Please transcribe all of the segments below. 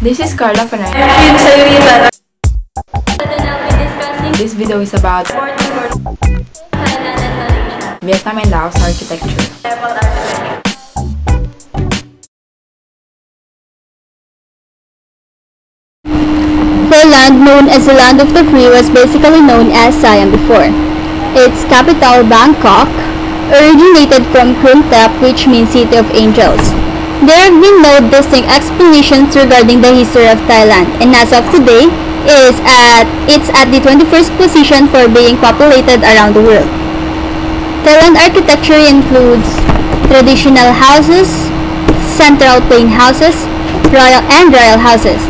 This is Carla from Shien, Sayritan. This video is about Thailand and Malaysia. Vietnam and Laos architecture. Nepal architecture. Thailand, known as the Land of the Free, was basically known as Siam before. Its capital, Bangkok, originated from Krumtap, which means City of Angels. There have been no distinct explanations regarding the history of Thailand, and as of today, it's at the 21st position for being populated around the world. Thailand architecture includes traditional houses, central plain houses, royal houses.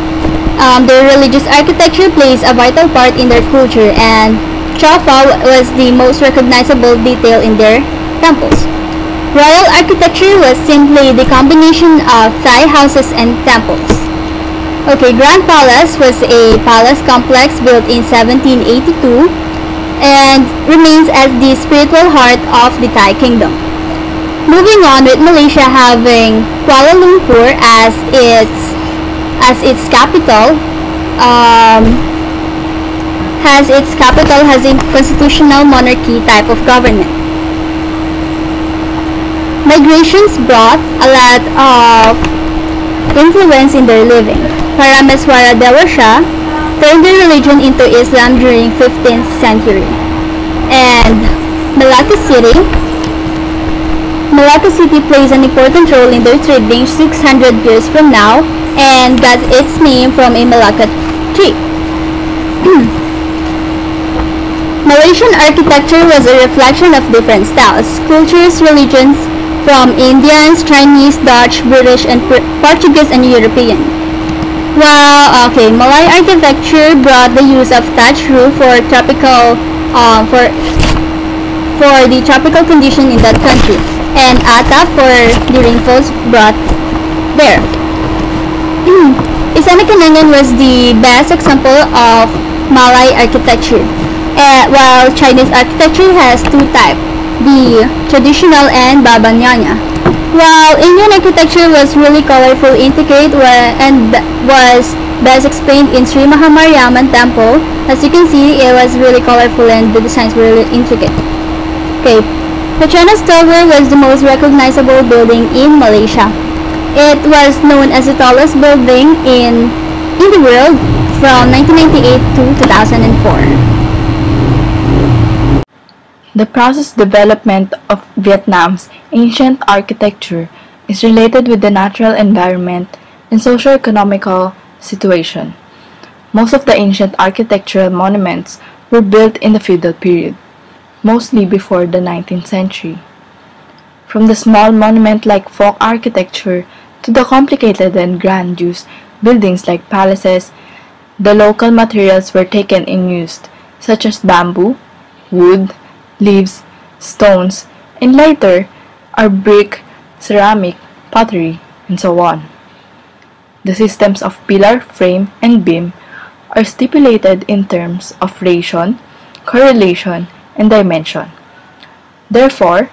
Their religious architecture plays a vital part in their culture, and Chafa was the most recognizable detail in their temples. Royal architecture was simply the combination of Thai houses and temples. Okay, Grand Palace was a palace complex built in 1782 and remains as the spiritual heart of the Thai kingdom. Moving on with Malaysia having Kuala Lumpur as its capital, has a constitutional monarchy type of government. Migrations brought a lot of influence in their living. Parameswara Dewarsha turned their religion into Islam during 15th century. And Malacca City plays an important role in their trading 600 years from now and got its name from a Malacca tree. Malaysian architecture was a reflection of different styles, cultures, religions from Indians, Chinese, Dutch, British, and Portuguese and European. While Malay architecture brought the use of thatch roof for the tropical condition in that country, and atap for the rainfalls brought there. Islamic Canaan was the best example of Malay architecture, while Chinese architecture has two types, the traditional and Babanyanya. While Indian architecture was really colorful, intricate, and was best explained in Sri Mahamariamman Temple. As you can see, it was really colorful and the designs were really intricate. Okay, Petronas Tower was the most recognizable building in Malaysia. It was known as the tallest building in the world from 1998 to 2004. The process development of Vietnam's ancient architecture is related with the natural environment and socio-economical situation. Most of the ancient architectural monuments were built in the feudal period, mostly before the 19th century. From the small monument-like folk architecture to the complicated and grandiose buildings like palaces, the local materials were taken and used, such as bamboo, wood, leaves, stones, and later are brick, ceramic, pottery, and so on. The systems of pillar, frame, and beam are stipulated in terms of ration, correlation, and dimension. Therefore,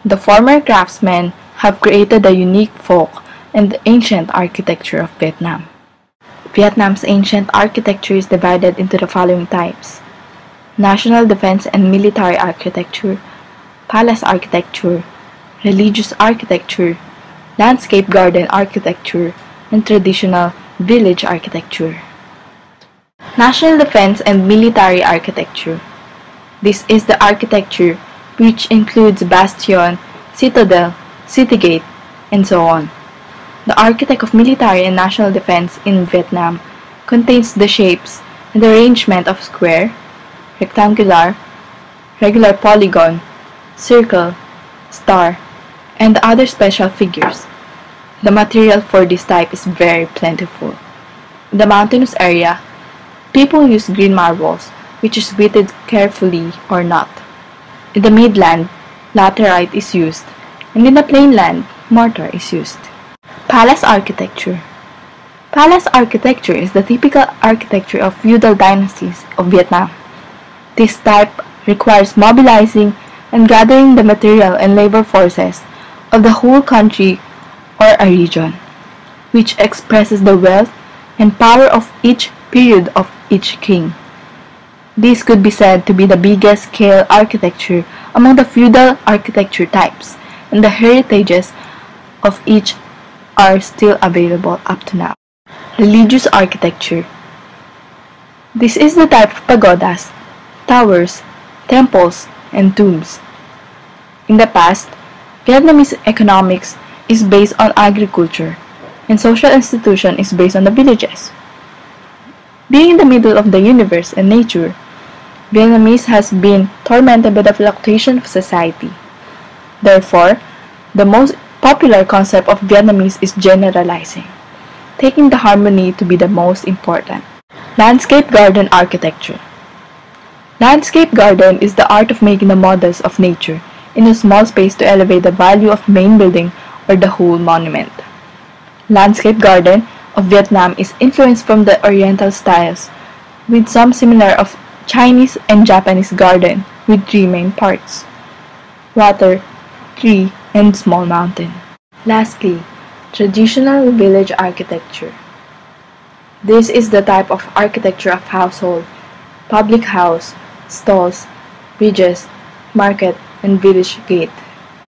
the former craftsmen have created a unique folk and ancient architecture of Vietnam. Vietnam's ancient architecture is divided into the following types: national defense and military architecture, palace architecture, religious architecture, landscape garden architecture, and traditional village architecture. National defense and military architecture. This is the architecture which includes bastion, citadel, city gate, and so on. The architect of military and national defense in Vietnam contains the shapes and arrangement of square, rectangular, regular polygon, circle, star, and other special figures. The material for this type is very plentiful. In the mountainous area, people use green marbles, which is weighted carefully or not. In the midland, laterite is used, and in the plainland, mortar is used. Palace architecture. Palace architecture is the typical architecture of feudal dynasties of Vietnam. This type requires mobilizing and gathering the material and labor forces of the whole country or a region, which expresses the wealth, and power of each period of each king. This could be said to be the biggest scale architecture among the feudal architecture types, and the heritages of each are still available up to now. Religious architecture. This is the type of pagodas, towers, temples, and tombs. In the past, Vietnamese economics is based on agriculture, and social institution is based on the villages. Being in the middle of the universe and nature, Vietnamese has been tormented by the fluctuation of society. Therefore, the most popular concept of Vietnamese is generalizing, taking the harmony to be the most important. Landscape garden architecture. Landscape garden is the art of making the models of nature in a small space to elevate the value of main building or the whole monument. Landscape garden of Vietnam is influenced from the Oriental styles, with some similar of Chinese and Japanese garden with three main parts: water, tree, and small mountain. Lastly, traditional village architecture. This is the type of architecture of household, public house, stalls, bridges, market, and village gate.